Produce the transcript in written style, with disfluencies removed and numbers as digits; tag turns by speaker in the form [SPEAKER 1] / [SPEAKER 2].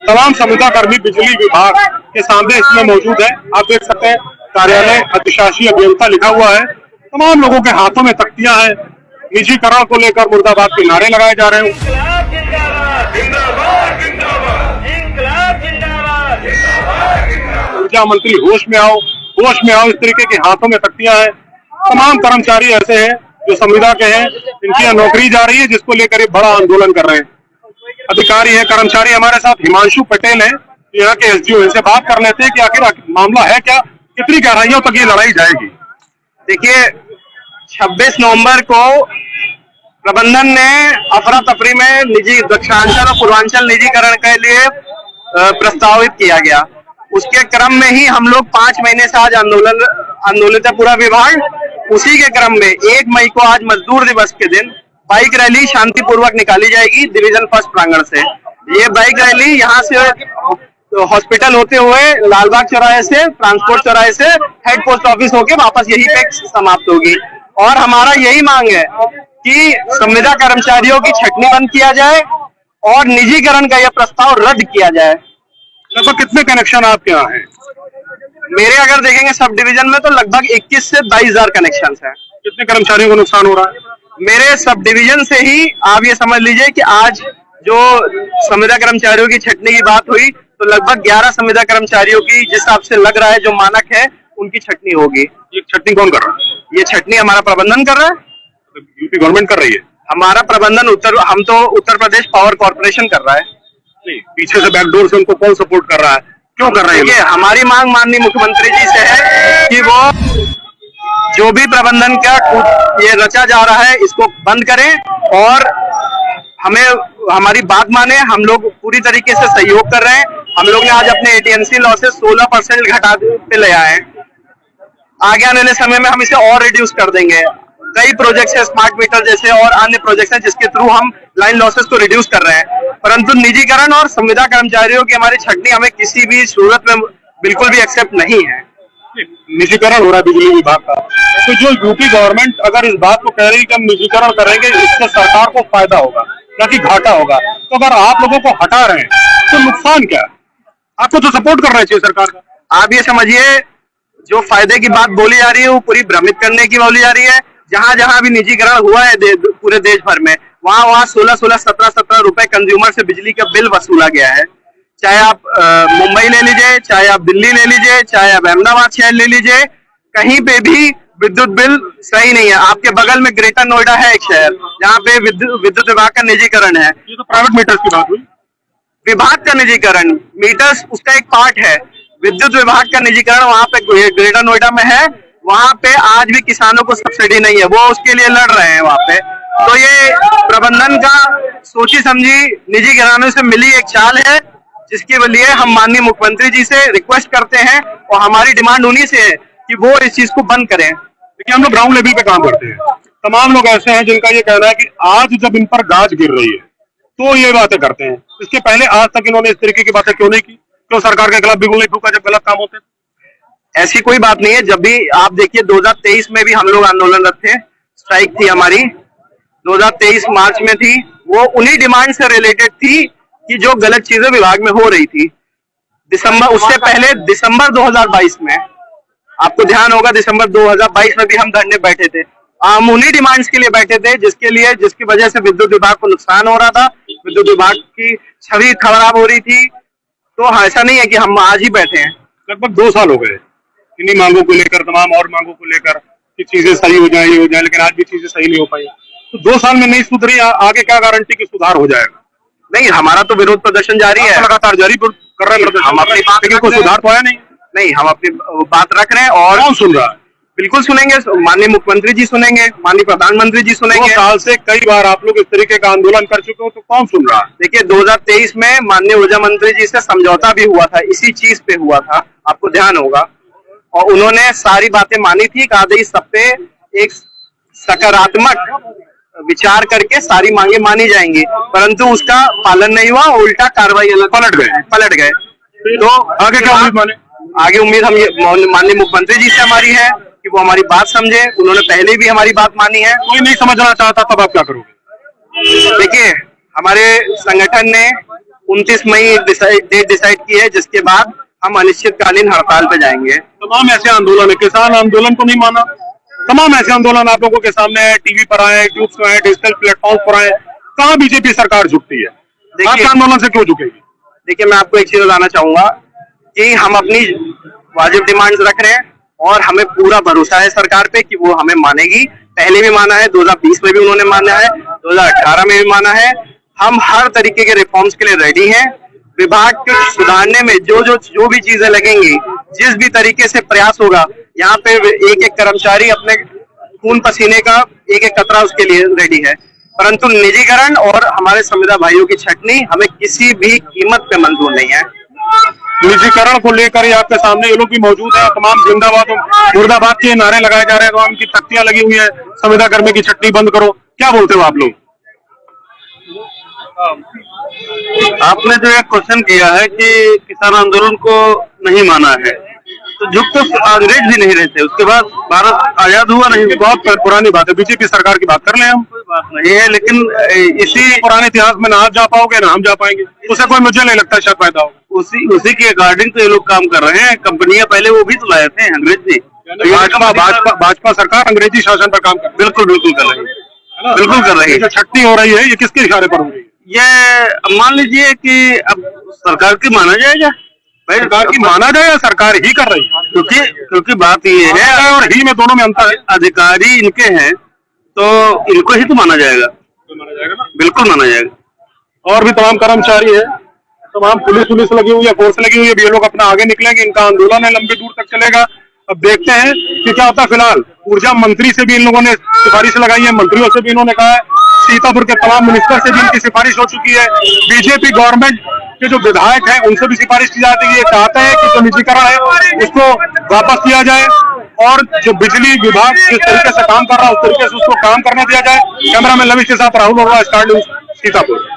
[SPEAKER 1] तमाम संविदा कर्मी बिजली विभाग के सामने इसमें मौजूद है। आप देख सकते हैं कार्यालय अधिशासी अभियंता लिखा हुआ है। तमाम लोगों के हाथों में तख्तियां हैं। निजीकरण को लेकर मुर्दाबाद के नारे लगाए जा रहे हैं। ऊर्जा मंत्री होश में आओ, होश में आओ, इस तरीके के हाथों में तख्तियां हैं। तमाम कर्मचारी ऐसे हैं जो संविदा के हैं, इनकी नौकरी जा रही है, जिसको लेकर ये बड़ा आंदोलन कर रहे हैं। अधिकारी है, कर्मचारी हमारे साथ हिमांशु पटेल है, यहाँ के एसडीओ, इनसे बात कर लेते हैं कि आखिर मामला है क्या, कितनी गहराइयों तक ये लड़ाई जाएगी।
[SPEAKER 2] देखिए, 26 नवंबर को प्रबंधन ने अफरा तफरी में निजी दक्षिणांचल और पूर्वांचल निजीकरण के लिए प्रस्तावित किया गया। उसके क्रम में ही हम लोग 5 महीने से आज आंदोलित है पूरा विभाग। उसी के क्रम में 1 मई को आज मजदूर दिवस के दिन बाइक रैली शांतिपूर्वक निकाली जाएगी डिवीजन फर्स्ट प्रांगण से। ये बाइक रैली यहाँ से हॉस्पिटल होते हुए लालबाग चौराहे से, ट्रांसपोर्ट चौराहे से हेड पोस्ट ऑफिस होके वापस यहीं पे समाप्त होगी। और हमारा यही मांग है कि संविदा कर्मचारियों की छटनी बंद किया जाए और निजीकरण का यह प्रस्ताव रद्द किया जाए।
[SPEAKER 1] लगभग कितने कनेक्शन आपके यहाँ हैं?
[SPEAKER 2] मेरे अगर देखेंगे सब डिवीजन में तो लगभग 21 से 22,000 कनेक्शन हैं।
[SPEAKER 1] कितने कर्मचारियों को नुकसान हो रहा है?
[SPEAKER 2] मेरे सब डिवीजन से ही आप ये समझ लीजिए कि आज जो संविदा कर्मचारियों की छटनी की बात हुई तो लगभग 11 संविदा कर्मचारियों की जिस हिसाब से लग रहा है जो मानक है उनकी छटनी होगी।
[SPEAKER 1] ये छटनी कौन कर रहा है?
[SPEAKER 2] ये छटनी हमारा प्रबंधन कर रहा है।
[SPEAKER 1] यूपी गवर्नमेंट कर रही है?
[SPEAKER 2] हमारा प्रबंधन हम तो उत्तर प्रदेश पावर कॉर्पोरेशन कर रहा है।
[SPEAKER 1] नहीं, पीछे से बैकडोर से उनको कौन सपोर्ट कर रहा है, क्यों कर रहे हैं?
[SPEAKER 2] हमारी मांग माननीय मुख्यमंत्री जी से है कि वो जो भी प्रबंधन का ये रचा जा रहा है इसको बंद करें और हमें हमारी बात माने। हम लोग पूरी तरीके से सहयोग कर रहे हैं। हम लोग ने आज अपने एटीएमसी लॉसेस 16% घटा पे ले आए हैं। आगे आने वाले समय में हम इसे और रिड्यूस कर देंगे। कई प्रोजेक्ट्स है स्मार्ट मीटर जैसे और अन्य प्रोजेक्ट्स हैं जिसके थ्रू हम लाइन लॉसेस को रिड्यूस कर रहे हैं। परंतु निजीकरण और संविदा कर्मचारियों की हमारी छटनी हमें किसी भी सूरत में बिल्कुल भी एक्सेप्ट नहीं है।
[SPEAKER 1] निजीकरण हो रहा है बिजली विभाग का, तो जो यूपी गवर्नमेंट अगर इस बात को कह रही है कि हम निजीकरण करेंगे इससे सरकार को फायदा होगा या कि घाटा होगा, तो अगर आप लोगों को हटा रहे हैं तो नुकसान क्या है? आपको तो सपोर्ट करना चाहिए सरकार का।
[SPEAKER 2] आप ये समझिए जो फायदे की बात बोली जा रही है वो पूरी भ्रमित करने की बोली जा रही है। जहां जहां भी निजीकरण हुआ है पूरे देश भर में वहां 16-16, 17-17 रुपए कंज्यूमर से बिजली का बिल वसूला गया है। चाहे आप मुंबई ले लीजिए, चाहे आप दिल्ली ले लीजिए, चाहे आप अहमदाबाद शहर ले लीजिए, कहीं पे भी विद्युत बिल सही नहीं है। आपके बगल में ग्रेटर नोएडा है एक शहर जहाँ पे विद्युत विभाग का निजीकरण है।
[SPEAKER 1] ये तो प्राइवेट मीटर्स की बात हुई।
[SPEAKER 2] विभाग का निजीकरण, मीटर्स उसका एक पार्ट है। विद्युत विभाग का निजीकरण वहाँ पे ग्रेटर नोएडा में है। वहाँ पे आज भी किसानों को सब्सिडी नहीं है, वो उसके लिए लड़ रहे हैं वहाँ पे। तो ये प्रबंधन का सोची समझी निजी घरानों से मिली एक चाल है जिसके लिए हम माननीय मुख्यमंत्री जी से रिक्वेस्ट करते हैं और हमारी डिमांड उन्हीं से है कि वो इस चीज को बंद करें।
[SPEAKER 1] देखिए, हम लोग ग्राउंड लेवल पे काम करते हैं। तमाम लोग ऐसे हैं जिनका ये कहना है कि आज जब इन पर गाज गिर रही है तो ये बातें करते हैं। इसके पहले आज तक इन्होंने इस तरीके की बातें क्यों नहीं की? क्यों सरकार के खिलाफ बिगुल नहीं फूका जब गलत काम होते?
[SPEAKER 2] ऐसी कोई बात नहीं है। जब भी आप देखिए 2023 में भी हम लोग आंदोलनरत थे, स्ट्राइक थी हमारी 2023 मार्च में थी। वो उन्हीं डिमांड से रिलेटेड थी कि जो गलत चीजें विभाग में हो रही थी। उससे पहले दिसंबर 2022 में आपको ध्यान होगा, दिसंबर 2022 में भी हम धरने बैठे थे। हम उन्हीं डिमांड्स के लिए बैठे थे जिसकी वजह से विद्युत विभाग को नुकसान हो रहा था, विद्युत विभाग की छवि खराब हो रही थी। तो ऐसा नहीं है कि हम आज ही बैठे हैं।
[SPEAKER 1] लगभग 2 साल हो गए इन्हीं मांगों को लेकर, तमाम और मांगों को लेकर कि चीजें सही हो जाए, ये हो जाए, लेकिन आज भी चीजें सही नहीं हो पाई। तो 2 साल में नहीं सुधरी, आगे क्या गारंटी कि सुधार हो जाएगा?
[SPEAKER 2] नहीं, हमारा तो विरोध प्रदर्शन जारी है,
[SPEAKER 1] लगातार जारी कर रहे हैं।
[SPEAKER 2] हम अपनी बात,
[SPEAKER 1] लेकिन कोई सुधार तो आया नहीं।
[SPEAKER 2] नहीं, हम अपनी बात रख रहे हैं। और
[SPEAKER 1] कौन सुन रहा है?
[SPEAKER 2] बिल्कुल सुनेंगे, माननीय मुख्यमंत्री जी सुनेंगे, माननीय प्रधानमंत्री जी सुनेंगे।
[SPEAKER 1] 2 साल से कई बार आप लोग इस तरीके का आंदोलन कर चुके हो, तो कौन सुन रहा है?
[SPEAKER 2] देखिए, 2023 में माननीय ऊर्जा मंत्री जी से समझौता भी हुआ था, इसी चीज पे हुआ था, आपको ध्यान होगा। और उन्होंने सारी बातें मानी थी, कहा था इस सब पे एक सकारात्मक विचार करके सारी मांगे मानी जाएंगी, परंतु उसका पालन नहीं हुआ, उल्टा कार्रवाई अलग पलट गए। तो
[SPEAKER 1] आगे क्या उम्मीद माने?
[SPEAKER 2] आगे उम्मीद हम ये माननीय मुख्यमंत्री जी से हमारी है कि वो हमारी बात समझे। उन्होंने पहले भी हमारी बात मानी है।
[SPEAKER 1] कोई नहीं समझना चाहता तब आप क्या करोगे?
[SPEAKER 2] देखिए, हमारे संगठन ने 29 मई डेट डिसाइड की है, जिसके बाद हम अनिश्चितकालीन हड़ताल पे जाएंगे।
[SPEAKER 1] तमाम ऐसे आंदोलन है, किसान आंदोलन को नहीं माना, तमाम ऐसे आंदोलन आप लोगों के सामने है, टीवी पर आए, यूट्यूब पर आए, डिजिटल प्लेटफॉर्म पर आए, कहाँ बीजेपी सरकार झुकती है? आपके आंदोलन से क्यों झुकेगी?
[SPEAKER 2] देखिए, मैं आपको एक चीज बताना चाहूंगा कि हम अपनी वाजिब डिमांड्स रख रहे हैं और हमें पूरा भरोसा है सरकार पे कि वो हमें मानेगी। पहले भी माना है, 2020 में भी उन्होंने माना है, 2018 में भी माना है। हम हर तरीके के रिफॉर्म्स के लिए रेडी हैं। विभाग को सुधारने में जो भी चीजें लगेंगी, जिस भी तरीके से प्रयास होगा, यहाँ पे एक एक कर्मचारी अपने खून पसीने का एक एक कतरा उसके लिए रेडी है। परंतु निजीकरण और हमारे संविदा भाइयों की छटनी हमें किसी भी कीमत पे मंजूर नहीं है।
[SPEAKER 1] निजीकरण को लेकर ही आपके सामने ये लोग भी मौजूद है, तमाम जिंदाबाद मुर्दाबाद के नारे लगाए जा रहे हैं, तमाम की तख्तियां लगी हुई है, संविदा कर्मी की छटनी बंद करो। क्या बोलते हो आप लोग?
[SPEAKER 3] आपने जो एक क्वेश्चन किया है कि किसान आंदोलन को नहीं माना है, तो झुक तो अंग्रेज भी नहीं रहते, उसके बाद भारत आजाद हुआ नहीं।
[SPEAKER 1] बहुत पुरानी बात है, बीजेपी सरकार की बात कर ले हम,
[SPEAKER 3] कोई बात नहीं है, लेकिन इसी
[SPEAKER 1] पुराने इतिहास में ना आप जा पाओगे ना हम जा पाएंगे, उससे कोई मुझे नहीं लगता शायद फायदा होगा।
[SPEAKER 3] उसी के अकॉर्डिंग तो ये लोग काम कर रहे हैं। कंपनियां पहले वो भी तो लाए थे अंग्रेज भी।
[SPEAKER 1] भाजपा सरकार अंग्रेजी शासन पर काम कर,
[SPEAKER 3] बिल्कुल कर रही है, बिल्कुल कर रही है।
[SPEAKER 1] जो छटनी हो रही है ये किसके इशारे पर हो रही है?
[SPEAKER 3] ये मान लीजिए कि अब सरकार की माना जाएगा,
[SPEAKER 1] भाई सरकार की माना जाए या सरकार ही कर रही है?
[SPEAKER 3] क्योंकि बात ये है
[SPEAKER 1] और ही में दोनों में अंतर है।
[SPEAKER 3] अधिकारी इनके हैं तो इनको ही तो माना जाएगा, बिल्कुल माना जाएगा।
[SPEAKER 1] और भी तमाम कर्मचारी है, तमाम पुलिस लगी हुई है, फोर्स लगी हुई है, ये लोग अपना आगे निकलेंगे, इनका आंदोलन है लंबी दूर तक चलेगा। अब देखते हैं कि क्या होता है। फिलहाल ऊर्जा मंत्री से भी इन लोगों ने सिफारिश लगाई है, मंत्रियों से भी इन्होंने कहा है, सीतापुर के तमाम मिनिस्टर से भी इनकी सिफारिश हो चुकी है, बीजेपी गवर्नमेंट के जो विधायक हैं उनसे भी सिफारिश की जाती है। ये चाहते हैं कि जो निजीकरण है उसको वापस किया जाए और जो बिजली विभाग जिस तरीके से काम कर रहा है उस तरीके से उसको काम करने दिया जाए। कैमरामैन लविश के साथ राहुल अरोड़ा, स्टार न्यूज, सीतापुर।